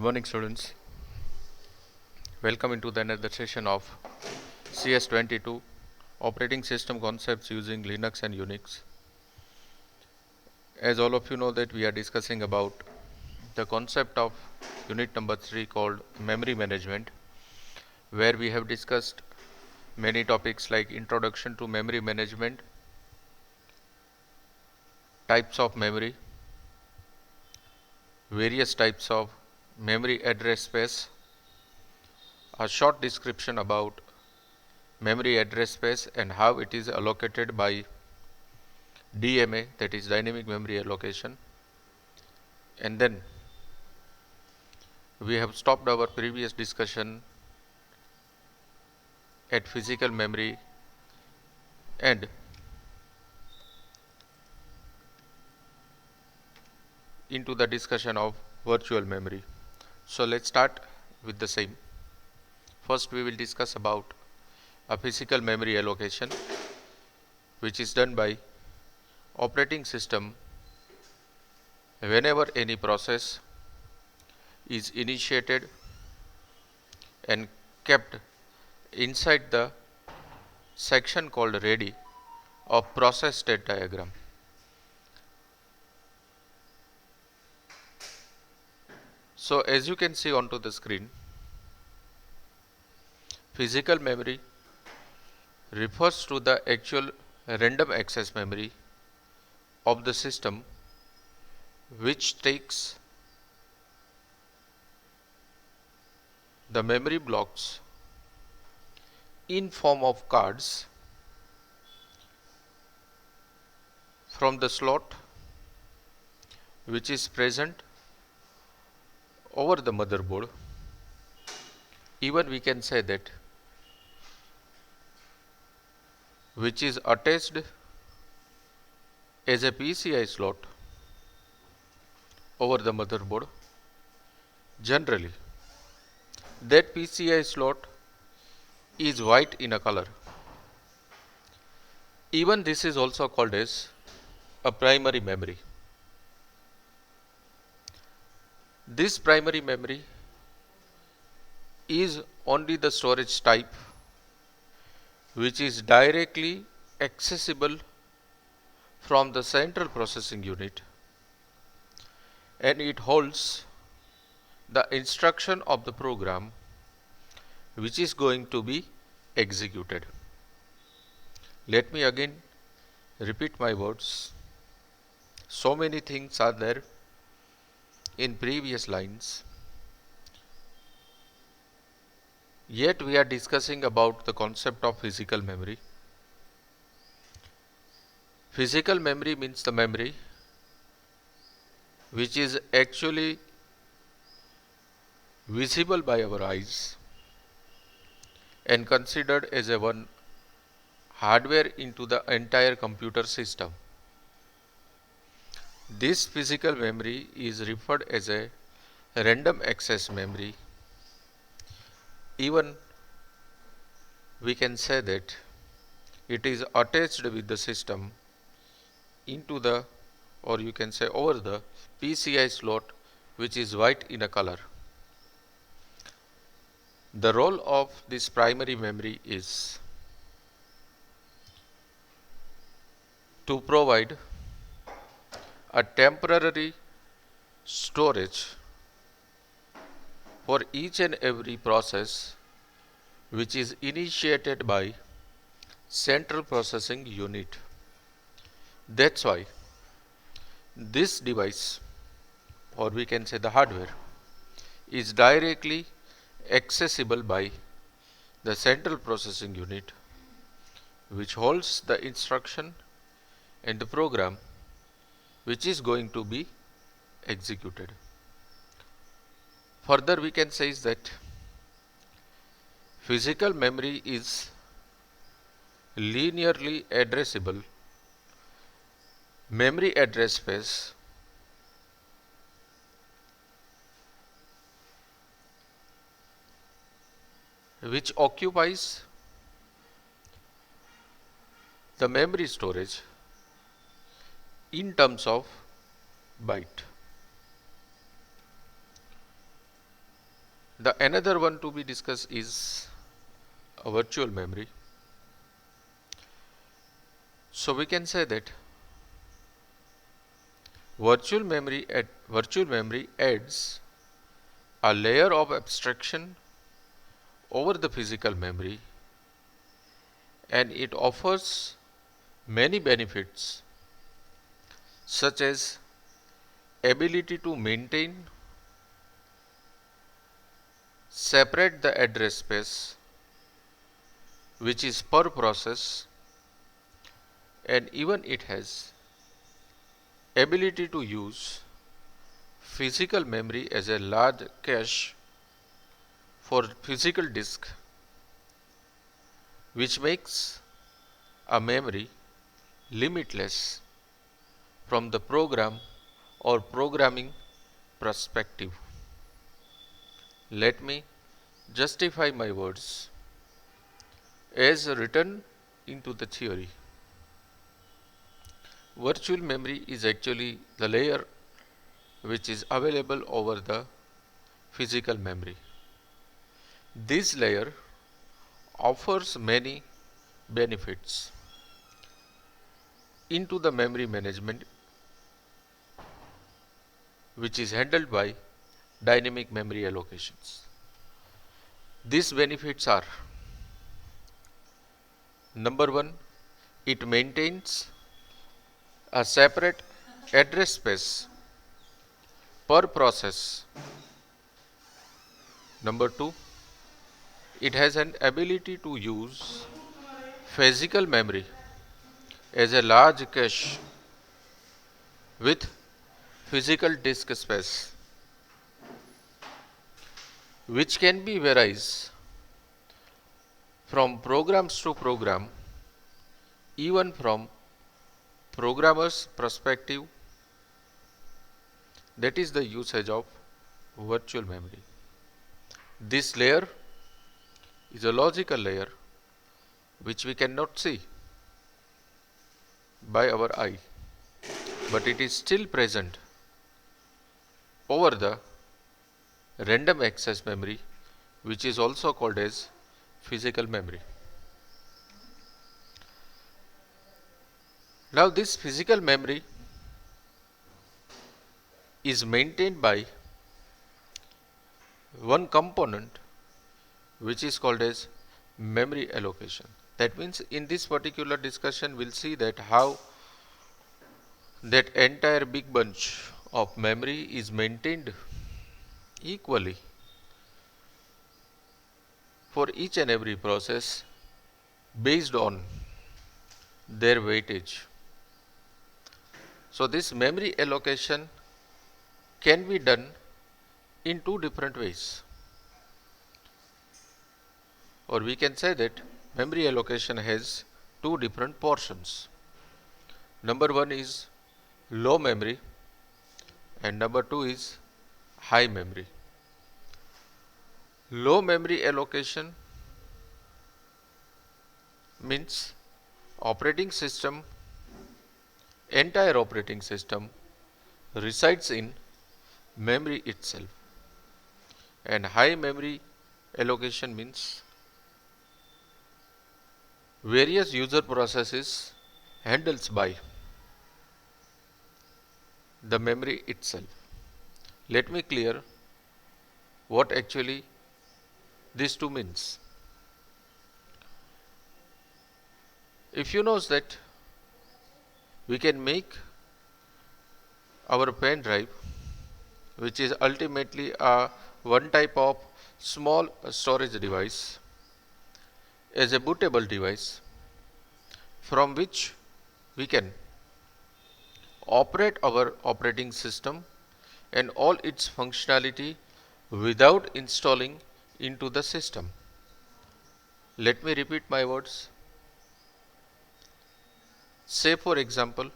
morning, students. Welcome into the another session of CS22 operating system concepts using Linux and Unix. As all of you know that we are discussing about the concept of unit number 3 called memory management, where we have discussed many topics like introduction to memory management, types of memory, various types of memory address space, a short description about memory address space and how it is allocated by DMA, that is dynamic memory allocation. And then we have stopped our previous discussion at physical memory and into the discussion of virtual memory. So let's start with the same. First we will discuss about a physical memory allocation, which is done by operating system whenever any process is initiated and kept inside the section called ready of process state diagram. So as you can see onto the screen, physical memory refers to the actual random access memory of the system, which takes the memory blocks in form of cards from the slot which is present over the motherboard. Even we can say that which is attached as a PCI slot over the motherboard. Generally, that PCI slot is white in a color. Even this is also called as a primary memory. This primary memory is only the storage type which is directly accessible from the central processing unit, and it holds the instruction of the program which is going to be executed. Let me again repeat my words. So many things are there in previous lines, yet we are discussing about the concept of physical memory. Physical memory means the memory which is actually visible by our eyes and considered as a one hardware into the entire computer system. This physical memory is referred as a random access memory. Even we can say that it is attached with the system into the, or you can say over the PCI slot which is white in a color. The role of this primary memory is to provide a temporary storage for each and every process which is initiated by central processing unit. That's why this device, or we can say the hardware, is directly accessible by the central processing unit, which holds the instruction and the program which is going to be executed. Further, we can say is that physical memory is linearly addressable memory address space which occupies the memory storage in terms of byte. The another one to be discussed is a virtual memory. So we can say that virtual memory adds a layer of abstraction over the physical memory, and it offers many benefits such as ability to maintain, separate the address space which is per process, and even it has ability to use physical memory as a large cache for physical disk, which makes a memory limitless from the program or programming perspective. Let me justify my words as written into the theory. Virtual memory is actually the layer which is available over the physical memory. This layer offers many benefits into the memory management, which is handled by dynamic memory allocations. These benefits are: number one, it maintains a separate address space per process. Number two, it has an ability to use physical memory as a large cache with physical disk space, which can be varies from programs to program, even from programmer's perspective. That is the usage of virtual memory. This layer is a logical layer which we cannot see by our eye, but it is still present over the random access memory, which is also called as physical memory. Now this physical memory is maintained by one component which is called as memory allocation. That means in this particular discussion we'll see that how that entire big bunch of memory is maintained equally for each and every process based on their weightage. So this memory allocation can be done in two different ways, or we can say that memory allocation has two different portions. Number one is low memory and number two is high memory. Low memory allocation means entire operating system resides in memory itself, and high memory allocation means various user processes handles by the memory itself. Let me clear what actually these two means. If you know that we can make our pen drive, which is ultimately a one type of small storage device, as a bootable device from which we can operate our operating system and all its functionality without installing into the system. Let me repeat my words. Say for example,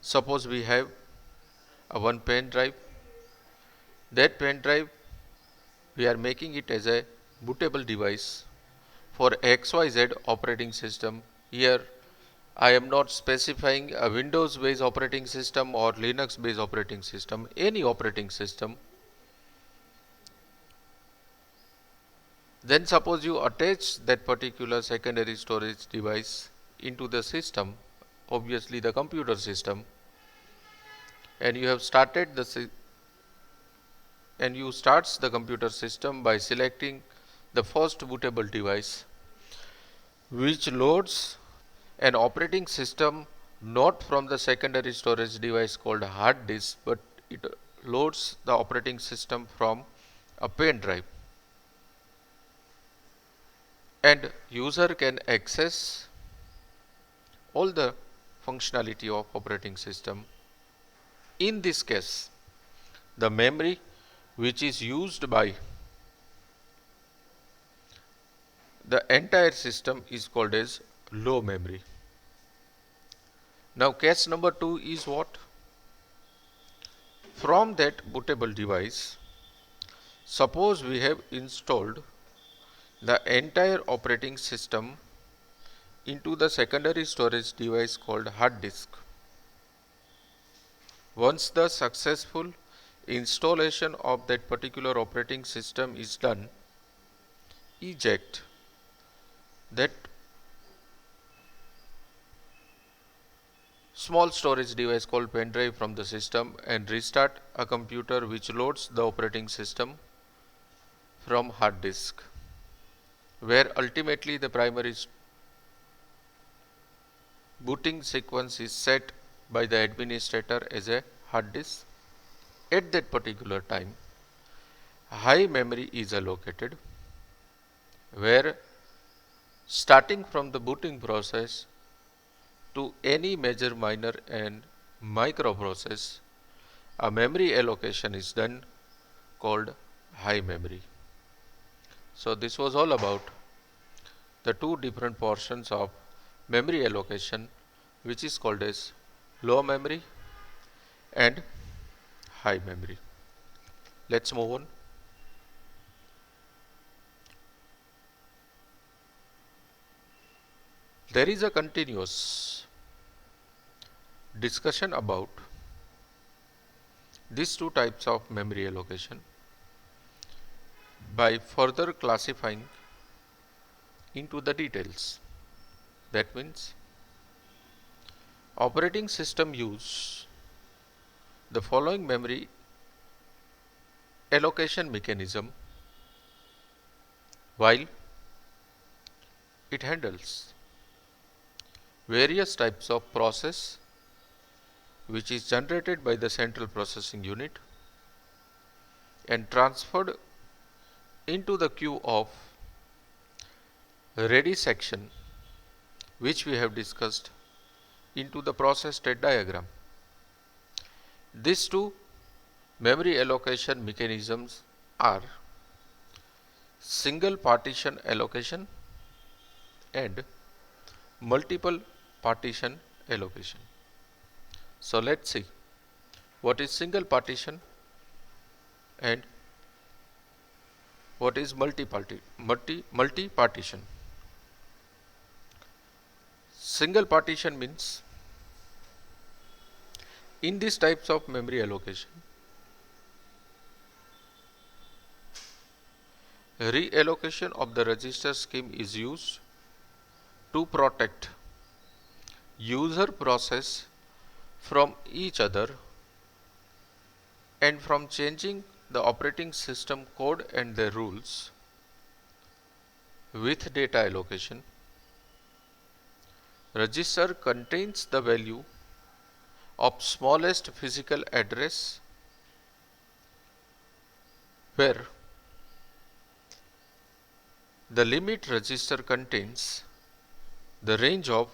suppose we have a one pen drive. That pen drive we are making it as a bootable device for XYZ operating system. Here I am not specifying a Windows based operating system or Linux based operating system, any operating system Then suppose you attach that particular secondary storage device into the system, obviously the computer system, and you have started and you starts the computer system by selecting the first bootable device, which loads an operating system not from the secondary storage device called hard disk, but it loads the operating system from a pen drive, and user can access all the functionality of operating system. In this case, the memory which is used by the entire system is called as low memory. Now case number 2 is what? From that bootable device, suppose we have installed the entire operating system into the secondary storage device called hard disk. Once the successful installation of that particular operating system is done, eject that small storage device called pen drive from the system and restart a computer which loads the operating system from hard disk, where ultimately the primary booting sequence is set by the administrator as a hard disk. At that particular time, high memory is allocated, where starting from the booting process to any major, minor and micro process, a memory allocation is done called high memory. So this was all about the two different portions of memory allocation, which is called as low memory and high memory. Let's move on. There is a continuous discussion about these two types of memory allocation by further classifying into the details. That means operating system use the following memory allocation mechanism while it handles various types of process which is generated by the central processing unit and transferred into the queue of ready section, which we have discussed into the process state diagram. These two memory allocation mechanisms are single partition allocation and multiple partition allocation. So let's see what is single partition and what is multi-partition. Single partition means in these types of memory allocation, reallocation of the register scheme is used to protect user process from each other and from changing the operating system code and their rules. With data allocation, register contains the value of smallest physical address, where the limit register contains the range of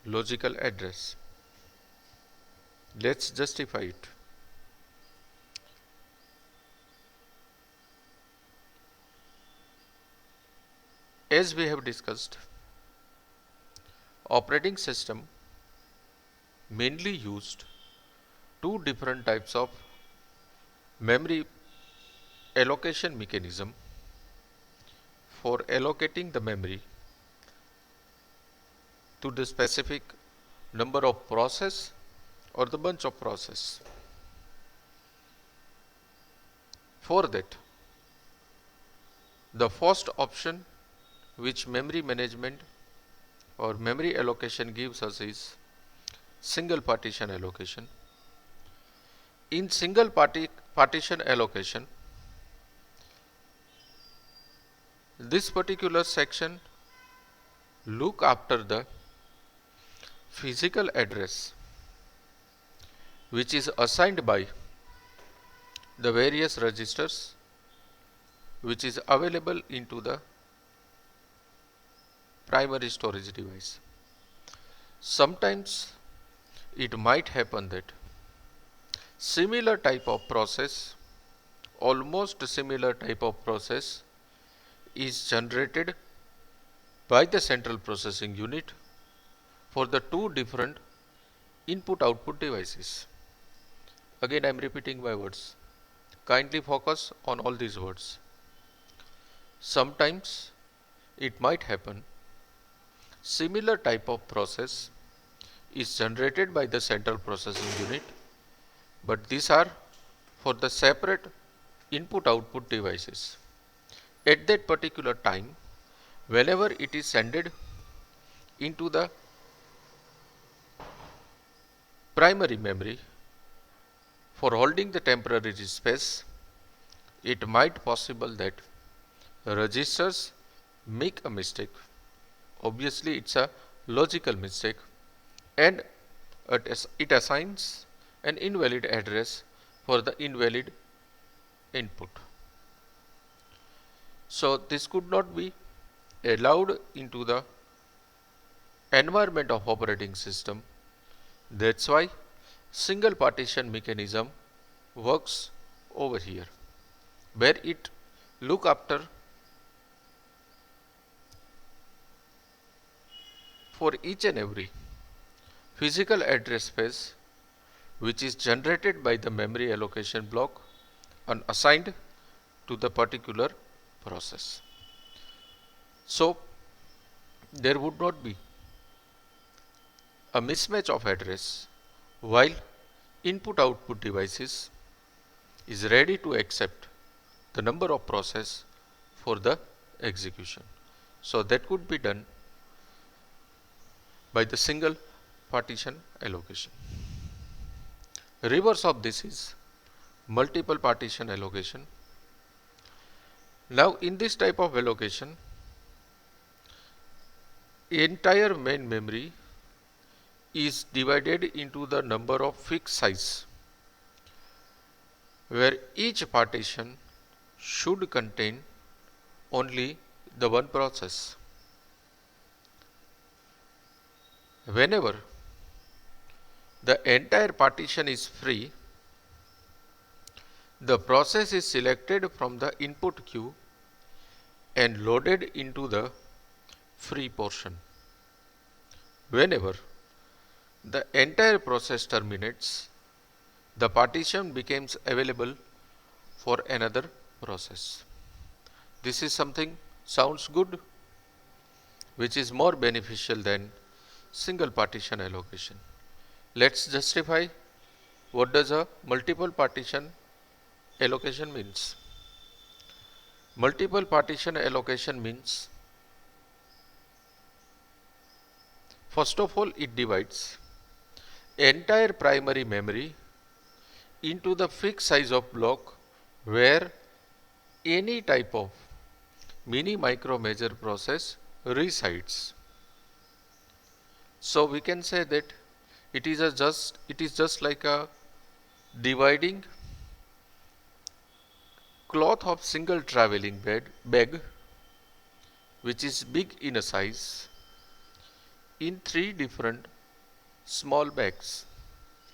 logical address. Let's justify it. As we have discussed, operating system mainly used two different types of memory allocation mechanism for allocating the memory to the specific number of process or the bunch of process. For that, The first option which memory management or memory allocation gives us is single partition allocation. In single partition allocation, this particular section look after the physical address which is assigned by the various registers which is available into the primary storage device. Sometimes it might happen that similar type of process, almost similar type of process is generated by the central processing unit for the two different input output devices. Again, I am repeating my words. Kindly focus on all these words. Sometimes it might happen similar type of process is generated by the central processing unit, but these are for the separate input output devices. At that particular time, whenever it is sent into the primary memory for holding the temporary space, it might possible that registers make a mistake. Obviously, it's a logical mistake, and it assigns an invalid address for the invalid input. So this could not be allowed into the environment of operating system. That's why single partition mechanism works over here, where it look after for each and every physical address space which is generated by the memory allocation block and assigned to the particular process. So there would not be a mismatch of address while input output devices is ready to accept the number of process for the execution. So that could be done by the single partition allocation. Reverse of this is multiple partition allocation. Now in this type of allocation, entire main memory is divided into the number of fixed size, where each partition should contain only the one process. Whenever the entire partition is free, the process is selected from the input queue and loaded into the free portion. Whenever the entire process terminates, the partition becomes available for another process. This is something sounds good, which is more beneficial than single partition allocation. Let's justify what does a multiple partition allocation means. Multiple partition allocation means, first of all, it divides entire primary memory into the fixed size of block where any type of mini micro major process resides. So we can say that it is just like a dividing cloth of single traveling bag which is big in a size in three different small bags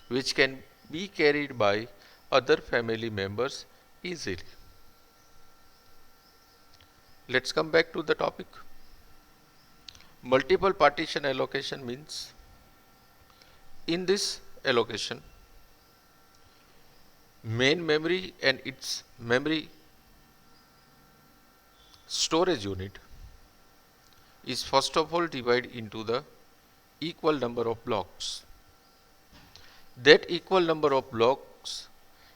which can be carried by other family members easily. Let's come back to the topic. Multiple partition allocation means, in this allocation, main memory and its memory storage unit is first of all divided into the equal number of blocks. That equal number of blocks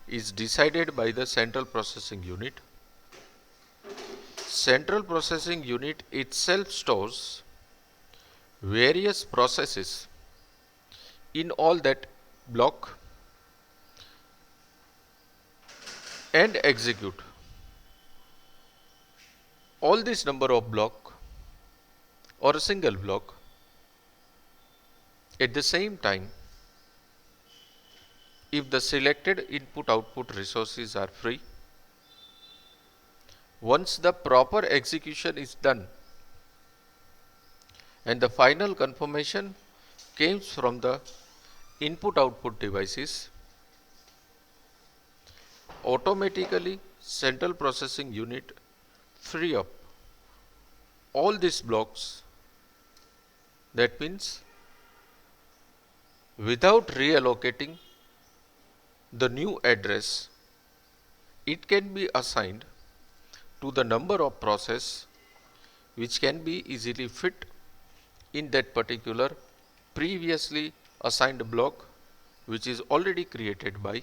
is decided by the central processing unit. central processing unit itself stores various processes in all that block and execute all this number of block or a single block at the same time if the selected input output resources are free. Once the proper execution is done and the final confirmation comes from the input output devices, automatically central processing unit free up all these blocks. That means without reallocating the new address, it can be assigned to the number of process which can be easily fit in that particular previously assigned block which is already created by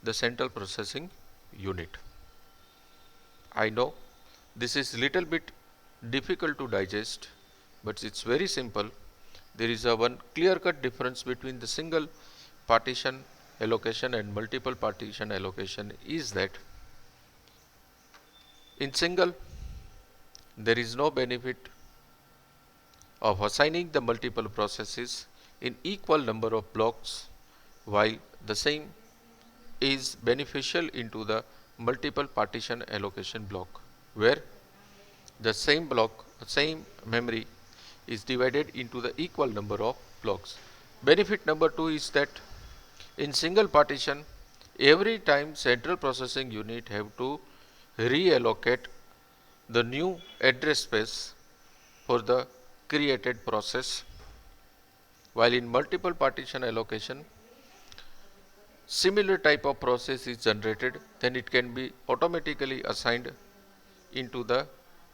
the central processing unit. I know this is little bit difficult to digest, but it's very simple. There is a one clear-cut difference between the single partition allocation and multiple partition allocation is that in single there is no benefit of assigning the multiple processes in equal number of blocks, while the same is beneficial into the multiple partition allocation block, where the same block, same memory is divided into the equal number of blocks. Benefit number 2 is that in single partition, every time central processing unit have to reallocate the new address space for the created process, while in multiple partition allocation, similar type of process is generated, then it can be automatically assigned into the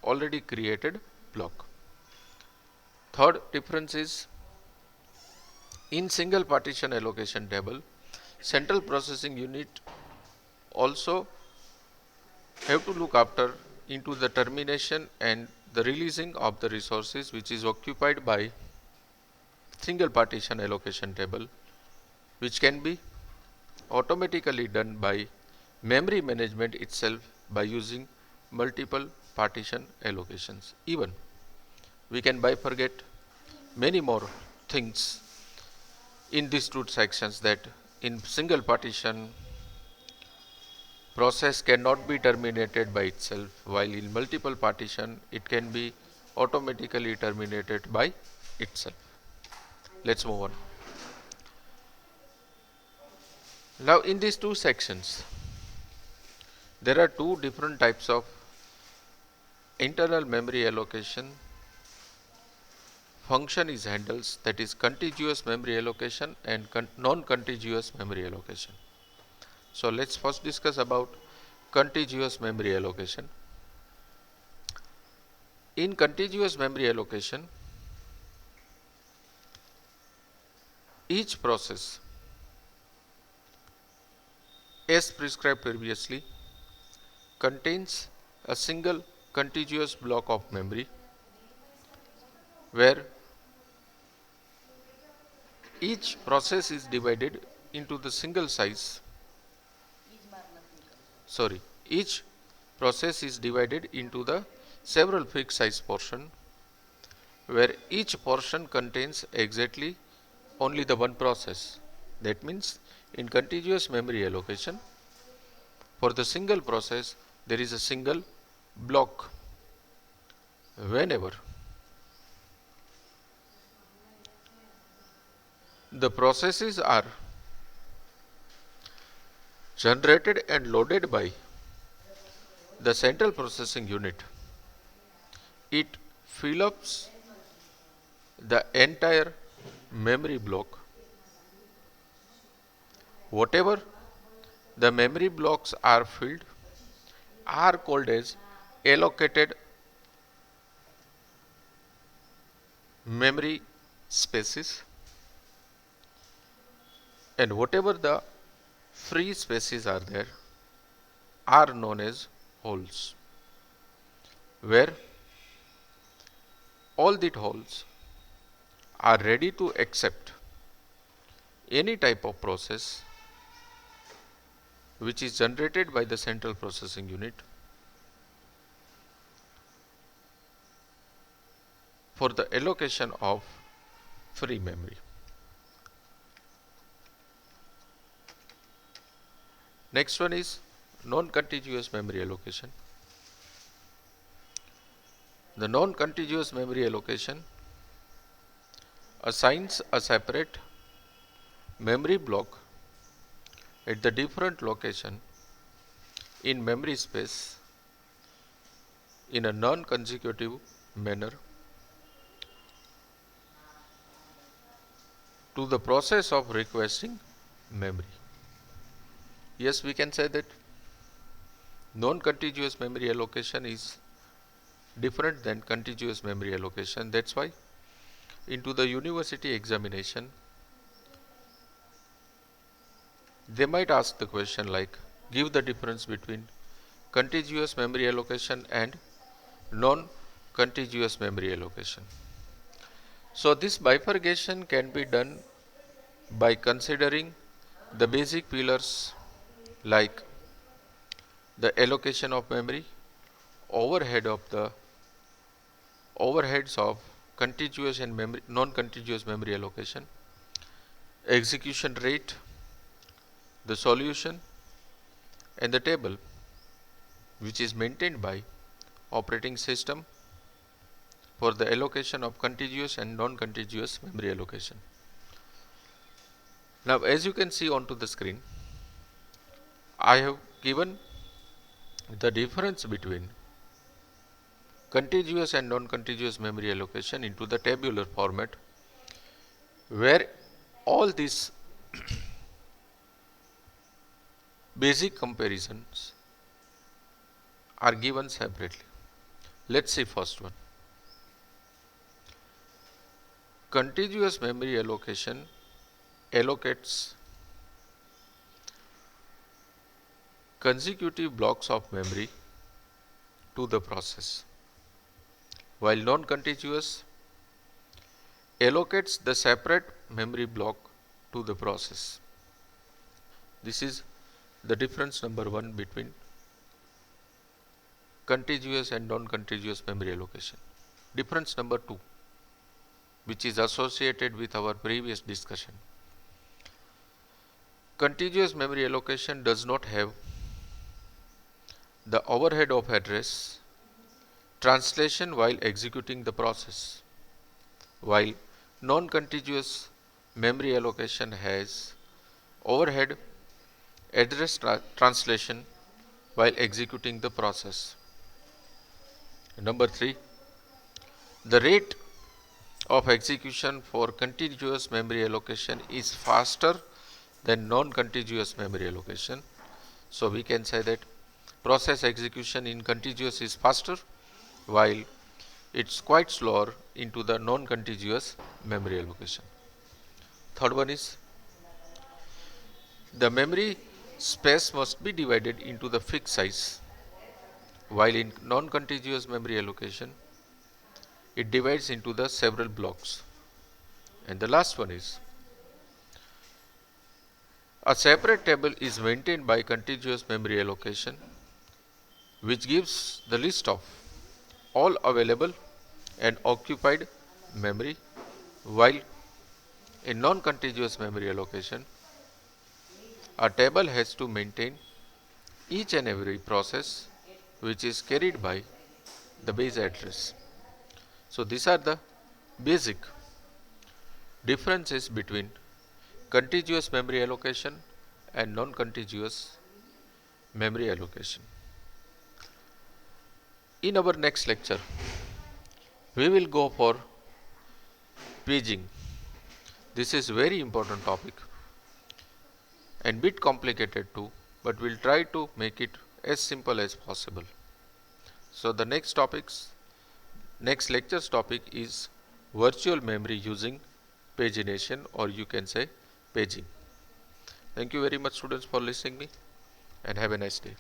already created block. Third difference is in single partition allocation table, central processing unit also have to look after into the termination and the releasing of the resources which is occupied by single partition allocation table, which can be automatically done by memory management itself by using multiple partition allocations. Even we can bifurcate many more things in these two sections, that in single partition process cannot be terminated by itself, while in multiple partition it can be automatically terminated by itself. Let's move on. Now in these two sections there are two different types of internal memory allocation function is handles, that is contiguous memory allocation and non-contiguous memory allocation. So let's first discuss about contiguous memory allocation. In contiguous memory allocation, each process as prescribed previously contains a single contiguous block of memory where each process is divided into the single size. Each process is divided into the several fixed size portion where each portion contains exactly only the one process. That means in contiguous memory allocation, for the single process there is a single block. Whenever the processes are generated and loaded by the central processing unit, it fills up the entire memory block. Whatever the memory blocks are filled are called as allocated memory spaces, and whatever the free spaces are there are known as holes. where all the holes are ready to accept any type of process which is generated by the central processing unit for the allocation of free memory. Next one is non-contiguous memory allocation. The non-contiguous memory allocation assigns a separate memory block at the different location in memory space in a non-consecutive manner to the process of requesting memory. Yes, we can say that non-contiguous memory allocation is different than contiguous memory allocation. That's why into the university examination they might ask the question like, give the difference between contiguous memory allocation and non-contiguous memory allocation. So this bifurcation can be done by considering the basic pillars like the allocation of memory, overheads of contiguous and non-contiguous memory allocation, execution rate, the solution, and the table which is maintained by operating system for the allocation of contiguous and non-contiguous memory allocation. Now, as you can see onto the screen, I have given the difference between contiguous and non-contiguous memory allocation into the tabular format, where all these basic comparisons are given separately. Let's see first one. Contiguous memory allocation allocates consecutive blocks of memory to the process, while non-contiguous allocates the separate memory block to the process. This is the difference number one between contiguous and non-contiguous memory allocation. Difference number two, which is associated with our previous discussion. Contiguous memory allocation does not have the overhead of address translation while executing the process, while non-contiguous memory allocation has overhead address translation while executing the process. Number three, the rate of execution for contiguous memory allocation is faster than non-contiguous memory allocation. So we can say that process execution in contiguous is faster, while it's quite slower into the non-contiguous memory allocation. Third one is the memory space must be divided into the fixed size, while in non-contiguous memory allocation it divides into the several blocks. And the last one is a separate table is maintained by contiguous memory allocation, which gives the list of all available and occupied memory, while in non-contiguous memory allocation a table has to maintain each and every process which is carried by the base address. So these are the basic differences between contiguous memory allocation and non-contiguous memory allocation. In our next lecture, we will go for paging. This is very important topic and bit complicated too, but we'll try to make it as simple as possible. So the next lecture's topic is virtual memory using pagination, or you can say paging. Thank you very much students for listening me, and have a nice day.